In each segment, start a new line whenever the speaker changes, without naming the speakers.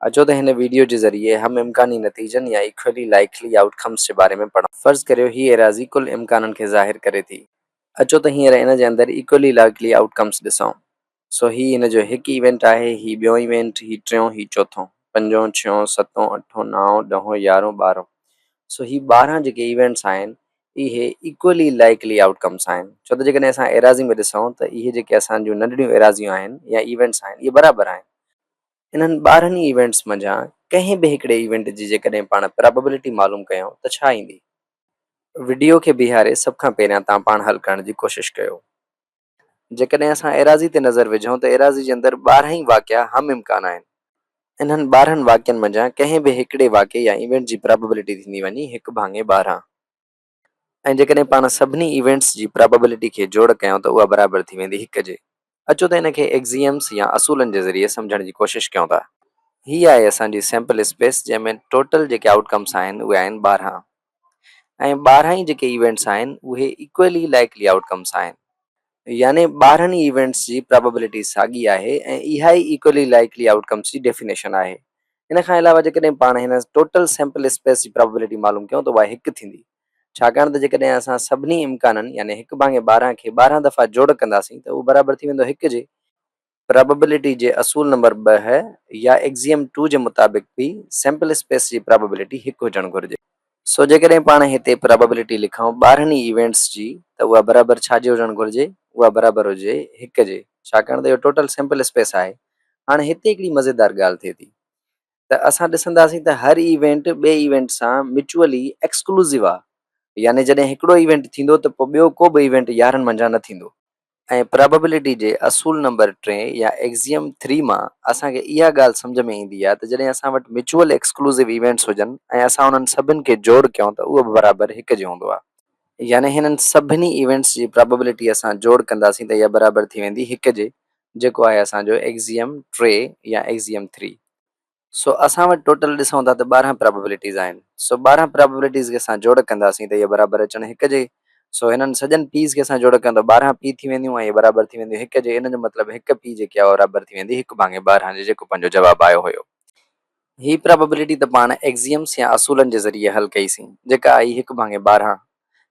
अचो त हिन वीडियो जे ज़रिए हम इम्कानी नतीजनि या इक्वली लाइकली आउटकम्स जे बारे में पढ़ूं। फ़र्ज़ करियो ही एराज़ी कुल इम्काननि खे ज़ाहिर करे थी। अचो त हींअर इन जे अंदरि इक्वली लाइकली आउटकम्स ॾिसूं। सो ही इन जो हिकु इवेंट आहे, ही ॿियों इवेंट, ही टियों, ही चोथों, पंजों, छहों, सतों, अठों, नाओं, ॾहों, यारहों, ॿारहों। सो ही 12 जेके इवेंट्स आहिनि इहे इक्वली लाइकली आउटकम्स आहिनि। छो त जेकॾहिं असां एराज़ी में ॾिसूं त इहे जेके असांजूं नंढड़ियूं एराज़ियूं आहिनि या इवेंट्स आहिनि इहे बराबरि आहिनि। इन्हनि 12 ई इवेंट्स मंझां कंहिं बि हिकिड़े इवेंट जी जेकॾहिं पाण प्रोबेबिलिटी मालूम कयूं त छा ईंदी? वीडियो खे बीहारे सभ खां पहिरियां तव्हां पाण हल करण जी कोशिशि कयो। जेकॾहिं असां एराज़ी ते नज़र विझूं त एराज़ी जे अंदरि 12 ई वाक़िया हम इम्कान आहिनि। इन्हनि 12 वाक्यनि मंझां कंहिं बि हिकिड़े वाक़े या इवेंट जी प्रोबेबिलिटी थींदी वञी 1/12। ऐं जेकॾहिं पाण सभिनी इवेंट्स जी प्रोबेबिलिटी खे जोड़ कयूं त उहा बराबरि थी वेंदी 1 जे। अचो त इनखे एक्ज़ियम्स या असूलनि जे ज़रिए सम्झण जी कोशिशि कयूं था। हीअ आहे असांजी सैम्पल स्पेस जंहिंमें टोटल जेके आउटकम्स आहिनि उहे आहिनि 12 ऐं 12 ई जेके इवेंट्स आहिनि उहे इक्वली लाइकली आउटकम्स आहिनि। याने 12 ई इवेंट्स जी प्रोबेबिलिटी साॻी आहे ऐं इहा ई इक्वली लाइकली आउटकम्स जी डेफिनेशन आहे। इन खां अलावा जेकॾहिं पाण हिन टोटल सैम्पल स्पेस जी प्रोबेबिलिटी मालूम कयूं त उहा 1 थींदी। छाकाणि त जेकॾहिं असां सभिनी इम्काननि याने 1/12 खे 12 दफ़ा जोड़ कंदासीं त उहो बराबरि थी वेंदो 1 जे। प्रोबेबिलिटी जे असूल नंबर 2 या एक्ज़ियम 2 जे मुताबिक़ बि सैम्पल स्पेस जी प्रोबेबिलिटी 1 हुजणु घुरिजे। सो जेकॾहिं पाण हिते प्रोबेबिलिटी लिखूं 12 ई इवेंट्स जी त उहा बराबरि छाजी हुजणु घुरिजे? उहा बराबरि हुजे 1 जे। छाकाणि त इहो टोटल सैम्पल स्पेस आहे। हाणे हिते हिकिड़ी मज़ेदार ॻाल्हि थिए थी त असां ॾिसंदासीं त हर इवेंट ॿिए इवेंट सां म्यूचुअली एक्सक्लूसिव आहे। याने जॾहिं हिकिड़ो इवेंट थींदो त पोइ ॿियो को बि इवेंट यारनि मंझां न थींदो। ऐं प्रोबेबिलिटी जे असूल नंबर 3 या एक्ज़ियम 3 मां असांखे इहा ॻाल्हि सम्झ में ईंदी आहे त जॾहिं असां वटि म्यूचुअल एक्सक्लूसिव इवेंट्स हुजनि ऐं असां उन्हनि सभिनि खे जोड़ कयूं त उहो बि बराबरि 1 जो हूंदो आहे। याने हिननि सभिनी इवेंट्स जी प्रोबेबिलिटी असां जोड़ कंदासीं त इहा बराबरि थी वेंदी 1 जे, जेको आहे असांजो एक्ज़ियम 3 या एक्ज़ियम 3। सो असां वटि टोटल ॾिसूं था त 12 प्रोबेबिलिटीज़ आहिनि। सो 12 प्रोबेबिलिटीज़ खे असां जोड़ कंदासीं त इहे बराबरि अचनि 1 जे। सो हिननि सॼनि पीस खे असां जोड़ कयूं त 12 पी थी वेंदियूं ऐं इहे बराबरि थी वेंदियूं 1 जे। इन जो मतिलबु 1 पी जेकी आहे बराबरि थी वेंदी 1/12 जे, जेको पंहिंजो जवाबु आयो हुयो। ही प्रोबेबिलिटी त पाण एक्ज़ियम्स या असूलनि जे ज़रिए हल कईसीं, जेका आई 1/12।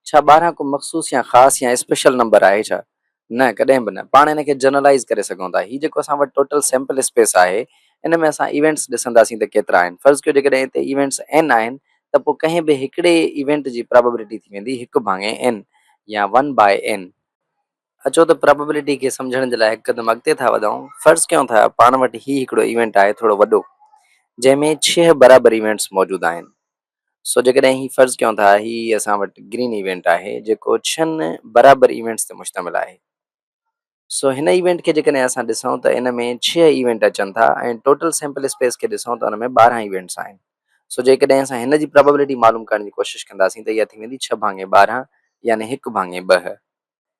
छा 12 को मख़सूस या ख़ासि या स्पेशल नंबर आहे छा? न, कॾहिं बि न। पाण हिनखे जनरलाइज़ करे सघूं था। ही जेको असां वटि टोटल सैम्पल स्पेस आहे इन में असां इवेंट्स ॾिसंदासीं त केतिरा आहिनि। फ़र्ज़ु कयो जेकॾहिं हिते इवेंट्स n आहिनि त पोइ कंहिं बि हिकिड़े इवेंट जी प्रोबेबिलिटी थी वेंदी 1/n या 1/n। अचो त प्रोबेबिलिटी खे सम्झण जे लाइ हिकु क़दम अॻिते था वधूं। फ़र्ज़ु कयूं था पाण वटि ही हिकिड़ो इवेंट आहे थोरो वॾो, जंहिंमें 6 बराबरि इवेंट्स मौजूदु आहिनि। सो जेकॾहिं ही फ़र्ज़ु कयूं था ही असां वटि ग्रीन इवेंट आहे जेको 6 बराबरि इवेंट्स ते मुश्तमिल आहे। सो हिन इवेंट खे जेकॾहिं असां ॾिसूं त इन में 6 इवेंट अचनि था ऐं टोटल सैम्पल स्पेस खे ॾिसूं त हुन में 12 इवेंट्स आहिनि। सो जेकॾहिं असां हिन जी प्रोबेबिलिटी मालूम करण जी कोशिशि कंदासीं त इहा थी वेंदी 6/12 यानी 1/2।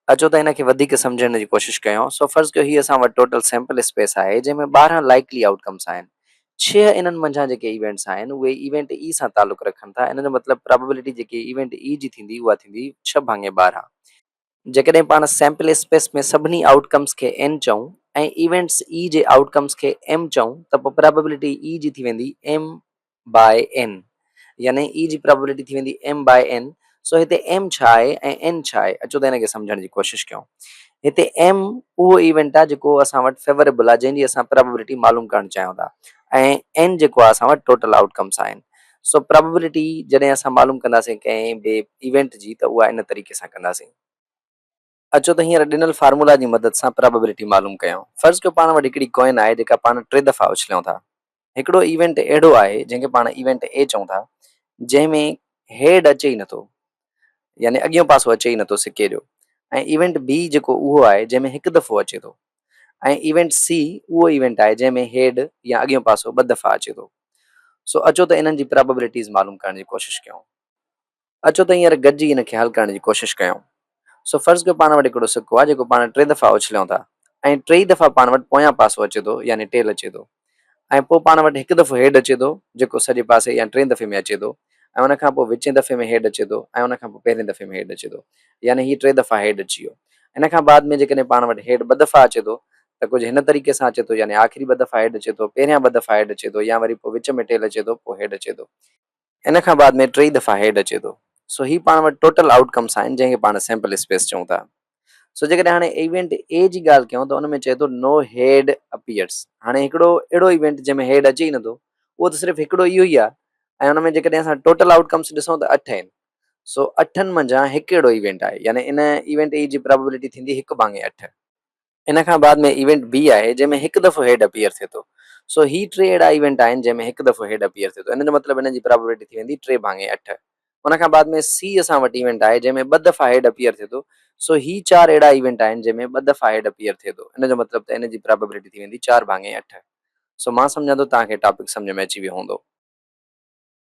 अचो त हिनखे वधीक सम्झण जी कोशिशि कयूं। सो फ़र्ज़ु कयो ही असां वटि टोटल सैम्पल स्पेस आहे जंहिंमें 12 लाइकली आउटकम्स आहिनि। 6 इन्हनि मंझां जेके इवेंट्स आहिनि उहे इवेंट ई सां तालुक़ु रखनि था। इन जो मतिलबु प्रोबेबिलिटी जेकी इवेंट ई जी थींदी उहा थींदी 6/12। जेकॾहिं पाण सैम्पल स्पेस में सभिनी आउटकम्स खे n चऊं ऐं इवेंट्स ई जे आउटकम्स खे m चऊं त पोइ प्रोबेबिलिटी ई जी थी वेंदी m/n, यानी ई जी प्रोबेबिलिटी थी वेंदी m/n। सो हिते m छा आहे ऐं n छा आहे? अचो त हिनखे सम्झण जी कोशिशि कयूं। हिते m उहो इवेंट आहे जेको असां वटि फेवरेबल आहे, जंहिंजी असां प्रोबेबिलिटी मालूम करणु चाहियूं था, ऐं n जेको आहे असां वटि टोटल आउटकम्स आहिनि। सो प्रोबेबिलिटी जॾहिं असां मालूम कंदासीं कंहिं बि इवेंट जी त उहा इन तरीक़े सां कंदासीं। अचो त हींअर ॾिनल फार्मूला जी मदद सां प्रोबेबिलिटी मालूम कयूं। फ़र्ज़ु कयो पाण वटि हिकिड़ी कॉइन आहे जेका पाण 3 दफ़ा उछलियूं था। हिकिड़ो इवेंट अहिड़ो आहे जंहिंखे पाण इवेंट ए चऊं था, जंहिंमें हेड अचे ई नथो, यानी अॻियों पासो अचे ई नथो सिके जो। ऐं इवेंट बी जेको उहो आहे जंहिंमें 1 दफ़ो अचे थो। ऐं इवेंट सी उहो इवेंट आहे जंहिंमें हेड या अॻियों पासो 2 दफ़ा अचे थो। सो अचो त इन्हनि जी प्रोबेबिलिटीज़ मालूम करण जी कोशिशि कयूं। अचो त हींअर गॾिजी हिनखे हल करण जी कोशिशि कयूं। सो फ़र्ज़ु कयो पाण वटि हिकिड़ो सिक्को आहे जेको पाण 3 दफ़ा उछलियूं था ऐं 3 दफ़ा पाण वटि पोयां पासो अचे थो, यानी टेल अचे थो। ऐं पोइ पाण वटि 1 दफ़ो हेड अचे थो जेको सॼे पासे या 3 दफ़े में अचे थो, ऐं उनखां पोइ विचें दफ़े में हेड अचे थो, ऐं उनखां पोइ पहिरें दफ़े में हेड अचे थो, यानी ही 3 दफ़ा हेड अची वियो। इन खां बाद में जेकॾहिं पाण वटि हेड 2 दफ़ा अचे थो त त कुझु हिन तरीक़े सां अचे थो, यानी आख़िरी 2 दफ़ा हेड अचे थो, पहिरियां 2 दफ़ा हेड अचे थो, या वरी पोइ विच में टेल अचे थो, पोइ हेड अचे थो। इन खां बाद में 3 दफ़ा हेड अचे थो। सो ही पाण वटि टोटल आउटकम्स आहिनि जंहिंखे पाण सैंपल स्पेस चऊं था। सो जेकॾहिं हाणे इवेंट ए जी ॻाल्हि कयूं त उन में चए थो नो हेड अपीयर्स। हाणे हिकिड़ो अहिड़ो इवेंट जंहिंमें हेड अचे ई नथो, उहो त सिर्फ़ु हिकिड़ो इहो ई आहे। ऐं उन में जेकॾहिं असां टोटल आउटकम्स ॾिसूं त 8 आहिनि। सो 8 मंझां हिकु अहिड़ो इवेंट आहे, यानी इन इवेंट ए जी प्रोबेबिलिटी थींदी 1/8। इन खां बाद में इवेंट बी आहे जंहिंमें हिकु दफ़ो हेड अपीयर थिए थो। सो ही 3 अहिड़ा इवेंट आहिनि जंहिंमें हिकु दफ़ो हेड अपीयर थिए थो। इन जो मतिलबु इन जी प्रोबेबिलिटी थी वेंदी 3/8। उन खां बाद में सी असां वटि इवेंट आहे जंहिंमें 2 दफ़ा हेड अपीयर थिए थो। सो ही 4 अहिड़ा इवेंट आहिनि जंहिंमें 2 दफ़ा हेड अपीयर थिए थो। इन जो मतिलबु त इन जी प्रोबेबिलिटी थी वेंदी 4/8। सो मां सम्झां थो तव्हांखे टॉपिक सम्झ में अची वियो हूंदो।